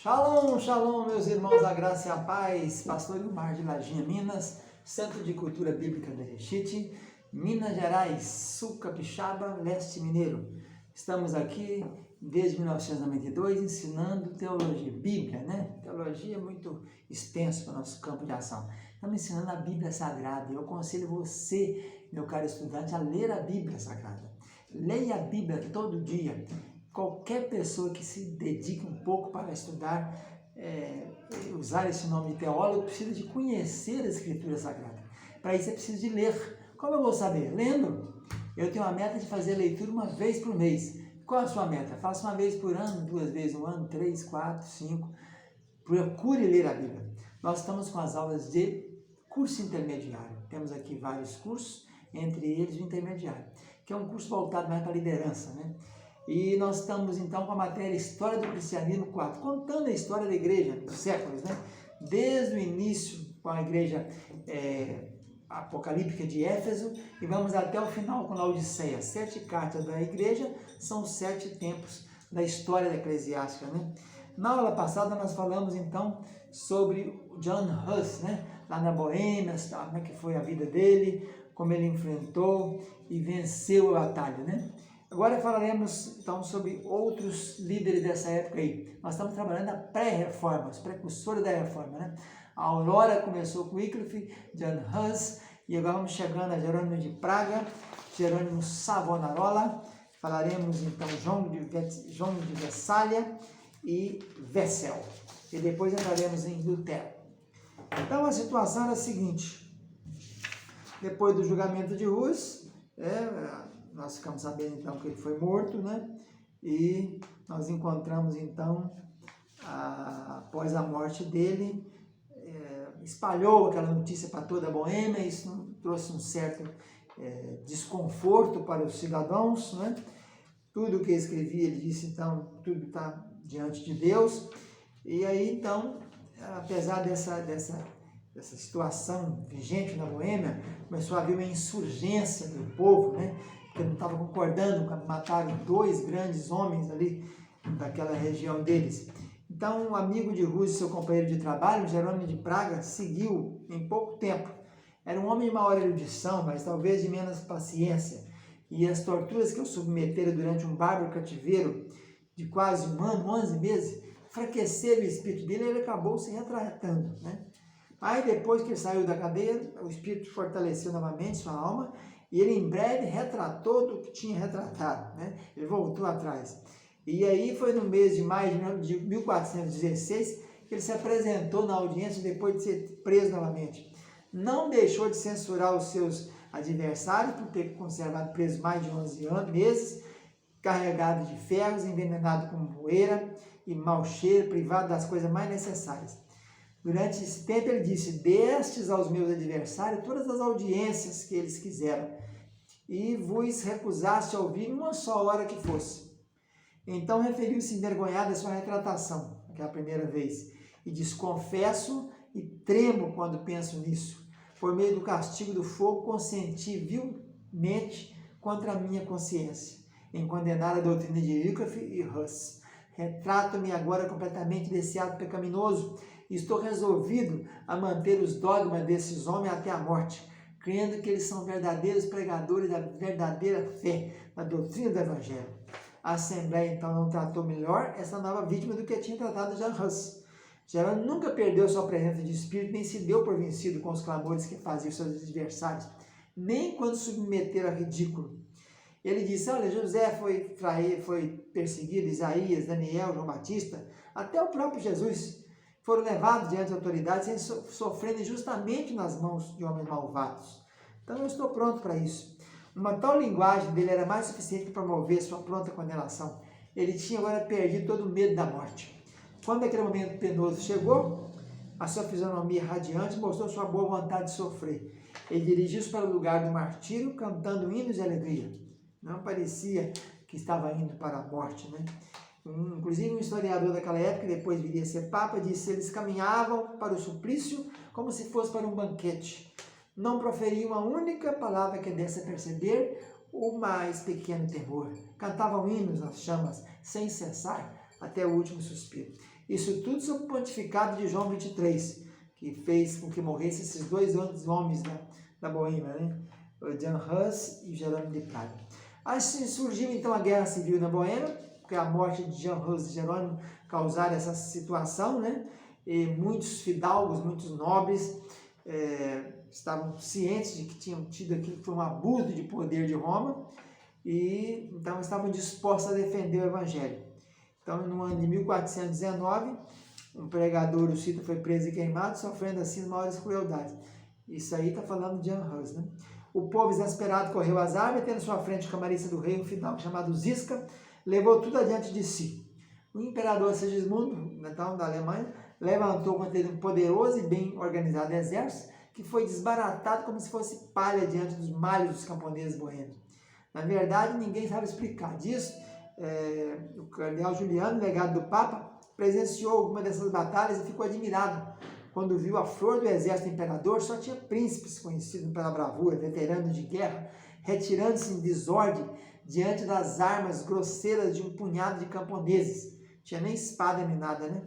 Shalom, shalom, meus irmãos, a graça e a paz. Pastor Ilmar de Lajinha, Minas, Centro de Cultura Bíblica Berechite, Minas Gerais, Sul Capixaba, Leste Mineiro. Estamos aqui desde 1992 ensinando teologia, Bíblia, né? Teologia é muito extenso para o nosso campo de ação. Estamos ensinando a Bíblia Sagrada e eu aconselho você, meu caro estudante, a ler a Bíblia Sagrada. Leia a Bíblia todo dia. Qualquer pessoa que se dedique um pouco para estudar, usar esse nome de teólogo, precisa de conhecer a Escritura Sagrada. Para isso é preciso de ler. Como eu vou saber? Lendo. Eu tenho a meta de fazer leitura uma vez por mês. Qual a sua meta? Faça uma vez por ano, 2 vezes no ano, 3, 4, 5. Procure ler a Bíblia. Nós estamos com as aulas de curso intermediário. Temos aqui vários cursos, entre eles o intermediário, que é um curso voltado mais para a liderança, né? E nós estamos então com a matéria História do Cristianismo 4, contando a história da igreja dos séculos, né? Desde o início com a igreja apocalíptica de Éfeso e vamos até o final com a Laodiceia. 7 cartas da igreja são 7 tempos da história eclesiástica, né? Na aula passada nós falamos então sobre John Huss, né? Lá na Boêmia, como é que foi a vida dele, como ele enfrentou e venceu a batalha, né? Agora falaremos então sobre outros líderes dessa época aí. Nós estamos trabalhando na pré-reforma, os precursores da reforma, né? A Aurora começou com Wycliffe, John Huss, e agora vamos chegando a Jerônimo de Praga, Jerônimo Savonarola, falaremos então João de Vessália e Wessel, e depois entraremos em Lutero. Então a situação era a seguinte: depois do julgamento de Hus, nós ficamos sabendo então que ele foi morto, né? E nós encontramos então, após a morte dele, espalhou aquela notícia para toda a Boêmia. Isso trouxe um certo desconforto para os cidadãos, né? Tudo o que escrevia, ele disse então, tudo está diante de Deus. E aí então, apesar dessa situação vigente na Boêmia, começou a haver uma insurgência do povo, né? Porque não estava concordando com mataram 2 grandes homens ali daquela região deles. Então, um amigo de Hus, seu companheiro de trabalho, Jerônimo de Praga, seguiu em pouco tempo. Era um homem de maior erudição, mas talvez de menos paciência. E as torturas que o submeteram durante um bárbaro cativeiro de quase 1 ano, 11 meses, enfraqueceram o espírito dele e ele acabou se retratando, né? Aí, depois que ele saiu da cadeia, o espírito fortaleceu novamente sua alma e ele em breve retratou do que tinha retratado, né? Ele voltou atrás. E aí foi no mês de maio de 1416 que ele se apresentou na audiência depois de ser preso novamente. Não deixou de censurar os seus adversários por ter conservado preso mais de 11 meses, carregado de ferros, envenenado com poeira e mau cheiro, privado das coisas mais necessárias. Durante esse tempo ele disse: destes aos meus adversários todas as audiências que eles quiseram, e vos recusaste a ouvir uma só hora que fosse. Então referiu-se envergonhado à sua retratação, aquela primeira vez, e diz: confesso e tremo quando penso nisso. Por meio do castigo do fogo, consenti vilmente contra a minha consciência, em condenar a doutrina de Wycliffe e Huss. Retrato-me agora completamente desse ato pecaminoso e estou resolvido a manter os dogmas desses homens até a morte, crendo que eles são verdadeiros pregadores da verdadeira fé, da doutrina do Evangelho. A Assembleia, então, não tratou melhor essa nova vítima do que tinha tratado John Huss. Jerônimo nunca perdeu sua presença de espírito, nem se deu por vencido com os clamores que faziam seus adversários, nem quando submeteram a ridículo. Ele disse: olha, José foi perseguido, Isaías, Daniel, João Batista, até o próprio Jesus foram levados diante das autoridades, sofrendo injustamente nas mãos de homens malvados. Então eu estou pronto para isso. Uma tal linguagem dele era mais suficiente para promover sua pronta condenação. Ele tinha agora perdido todo o medo da morte. Quando aquele momento penoso chegou, a sua fisionomia radiante mostrou sua boa vontade de sofrer. Ele dirigiu-se para o lugar do martírio, cantando hinos de alegria. Não parecia que estava indo para a morte, né? Inclusive um historiador daquela época, que depois viria a ser papa, disse que eles caminhavam para o suplício como se fosse para um banquete. Não proferiam uma única palavra que desse a perceber o mais pequeno temor. Cantavam hinos nas chamas, sem cessar, até o último suspiro. Isso tudo sob o pontificado de João XXIII, que fez com que morressem esses dois homens da Boêmia, né? O Jan Hus e Jerônimo de Praga. Assim surgiu então a Guerra Civil na Boêmia, porque a morte de Jan Hus e Jerônimo causaram essa situação, né? E muitos fidalgos, muitos nobres estavam cientes de que tinham tido aquilo que foi um abuso de poder de Roma e então estavam dispostos a defender o Evangelho. Então, no ano de 1419, um pregador, o Cita, foi preso e queimado, sofrendo assim maiores crueldades. Isso aí está falando de Jan Hus, né? O povo exasperado correu às armas, tendo sua frente o camarista do rei, um fidalgo chamado Zisca, levou tudo adiante de si. O imperador Segismundo, então, da Alemanha, levantou contra ele um poderoso e bem organizado exército, que foi desbaratado como se fosse palha diante dos malhos dos camponeses boêmios. Na verdade, ninguém sabe explicar disso. O cardeal Juliano, legado do Papa, presenciou alguma dessas batalhas e ficou admirado quando viu a flor do exército do imperador. Só tinha príncipes conhecidos pela bravura, veteranos de guerra, retirando-se em desordem diante das armas grosseiras de um punhado de camponeses. Não tinha nem espada nem nada, né?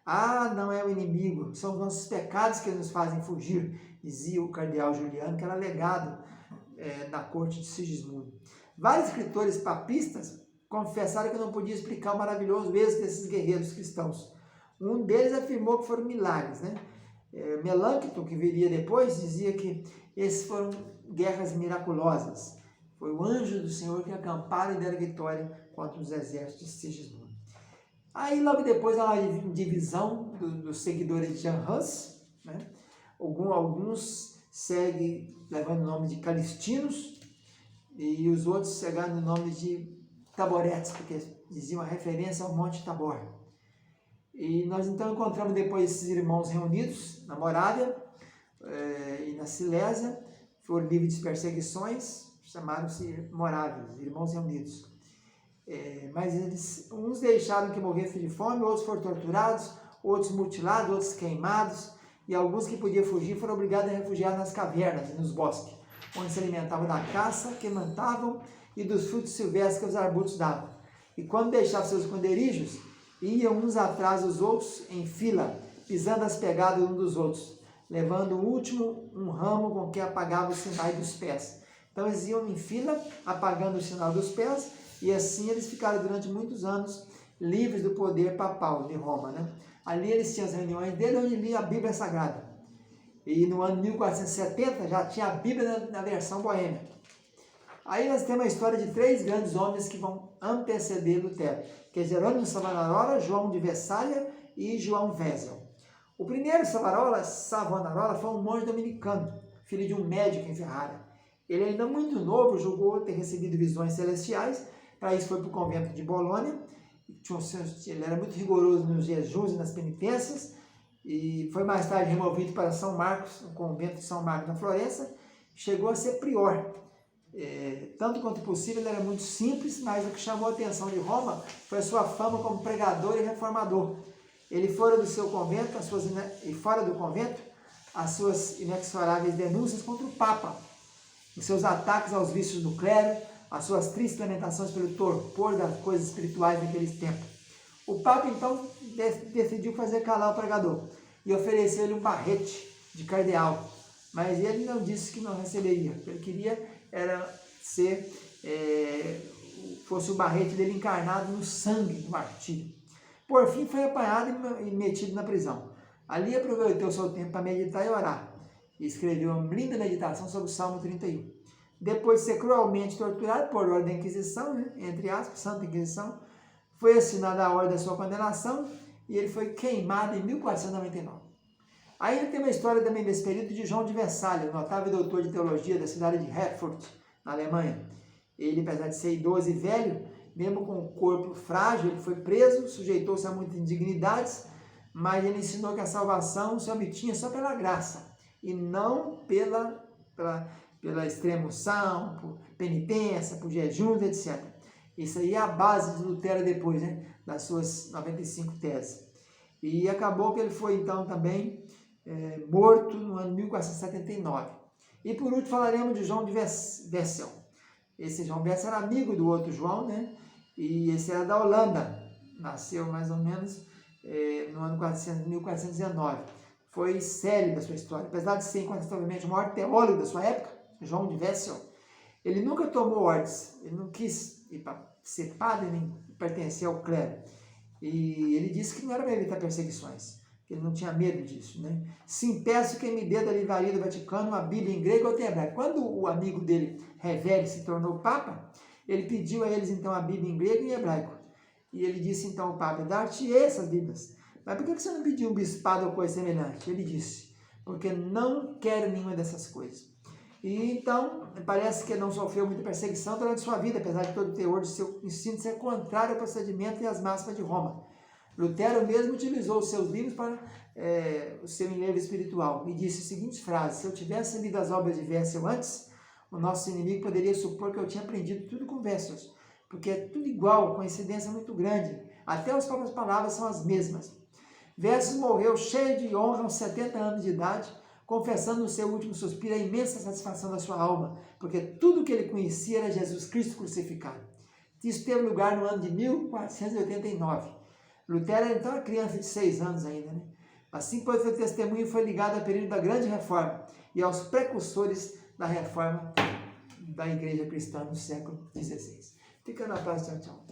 Ah, não é o inimigo, são os nossos pecados que nos fazem fugir, dizia o cardeal Juliano, que era legado na corte de Sigismundo. Vários escritores papistas confessaram que não podia explicar o maravilhoso êxito desses guerreiros cristãos. Um deles afirmou que foram milagres, né? Melancton, que viria depois, dizia que esses foram guerras miraculosas. Foi o anjo do Senhor que acamparam e deram vitória contra os exércitos de Sigismundo. Aí, logo depois, há uma divisão dos seguidores de Jan Hus, né? Alguns seguem levando o nome de Calistinos e os outros seguem o nome de Taboretes, porque diziam a referência ao Monte Tabor. E nós então encontramos depois esses irmãos reunidos na Morávia e na Silésia, foram livres de perseguições, chamaram-se Morávios, irmãos reunidos. Mas uns deixaram que morressem de fome, outros foram torturados, outros mutilados, outros queimados, e alguns que podiam fugir foram obrigados a refugiar nas cavernas e nos bosques, onde se alimentavam da caça que mantavam e dos frutos silvestres que os arbustos davam. E quando deixavam seus esconderijos, iam uns atrás dos outros em fila, pisando as pegadas uns dos outros, levando o último um ramo com que apagavam os sinais dos pés. Então eles iam em fila, apagando o sinal dos pés, e assim eles ficaram durante muitos anos livres do poder papal de Roma, né? Ali eles tinham as reuniões dele, onde liam a Bíblia Sagrada. E no ano 1470 já tinha a Bíblia na versão boêmia. Aí nós temos a história de três grandes homens que vão anteceder Lutero, que é Jerônimo Savonarola, João de Vessália e João Wesel. O primeiro Savonarola foi um monge dominicano, filho de um médico em Ferrara. Ele, ainda muito novo, julgou ter recebido visões celestiais. Para isso foi para o convento de Bolônia. Ele era muito rigoroso nos jejuns e nas penitências, e foi mais tarde removido para São Marcos, o convento de São Marcos na Florença. Chegou a ser prior. Tanto quanto possível, ele era muito simples, mas o que chamou a atenção de Roma foi a sua fama como pregador e reformador. Ele fora do seu convento, e fora do convento, as suas inexoráveis denúncias contra o Papa, os seus ataques aos vícios do clero, as suas tristes lamentações pelo torpor das coisas espirituais daqueles tempos. O Papa, então, decidiu fazer calar o pregador e ofereceu-lhe um barrete de cardeal, mas ele não disse que não receberia. O que ele queria era fosse o barrete dele encarnado no sangue do martírio. Por fim, foi apanhado e metido na prisão. Ali aproveitou seu tempo para meditar e orar, e escreveu uma linda meditação sobre o Salmo 31. Depois de ser cruelmente torturado por ordem da Inquisição, né, entre aspas, Santa Inquisição, foi assinada a ordem da sua condenação e ele foi queimado em 1499. Ainda tem uma história também desse período de João de Vessália, notável doutor de teologia da cidade de Erfurt, na Alemanha. Ele, apesar de ser idoso e velho, mesmo com o corpo frágil, ele foi preso, sujeitou-se a muitas indignidades, mas ele ensinou que a salvação se obtinha só pela graça e não pela extrema-unção, por penitência, por jejuns, etc. Isso aí é a base de Lutero depois, né, das suas 95 teses. E acabou que ele foi, então, também morto no ano 1479. E por último falaremos de João de Wessel. Esse João Wessel era amigo do outro João, né? E esse era da Holanda. Nasceu mais ou menos no ano 1419. Foi célebre a sua história. Apesar de ser incontestavelmente o maior teólogo da sua época, João de Wessel, ele nunca tomou ordens, ele não quis ir para ser padre nem pertencer ao clero. E ele disse que não era para evitar perseguições, que ele não tinha medo disso, né? Sim, peço que me dê da livraria do Vaticano uma Bíblia em grego ou em hebraico. Quando o amigo dele, Revelio, se tornou Papa, ele pediu a eles então a Bíblia em grego e em hebraico. E ele disse então ao Papa, dar-te essas Bíblias. Mas por que você não pediu um bispado ou coisa semelhante? Ele disse, porque não quero nenhuma dessas coisas. E então, parece que não sofreu muita perseguição durante sua vida, apesar de todo o teor de seu ensino ser contrário ao procedimento e às máximas de Roma. Lutero mesmo utilizou os seus livros para o seu enlevo espiritual e disse as seguintes frases: se eu tivesse lido as obras de Wessel antes, o nosso inimigo poderia supor que eu tinha aprendido tudo com Wessel, porque é tudo igual, coincidência muito grande, até as próprias palavras são as mesmas. Wessel morreu cheio de honra aos 70 anos de idade, confessando no seu último suspiro a imensa satisfação da sua alma, porque tudo que ele conhecia era Jesus Cristo crucificado. Isso teve lugar no ano de 1489. Lutero era então uma criança de 6 anos ainda, né? Assim, pois, seu testemunho foi ligado ao período da Grande Reforma e aos precursores da Reforma da Igreja Cristã no século XVI. Fica na paz, tchau, tchau.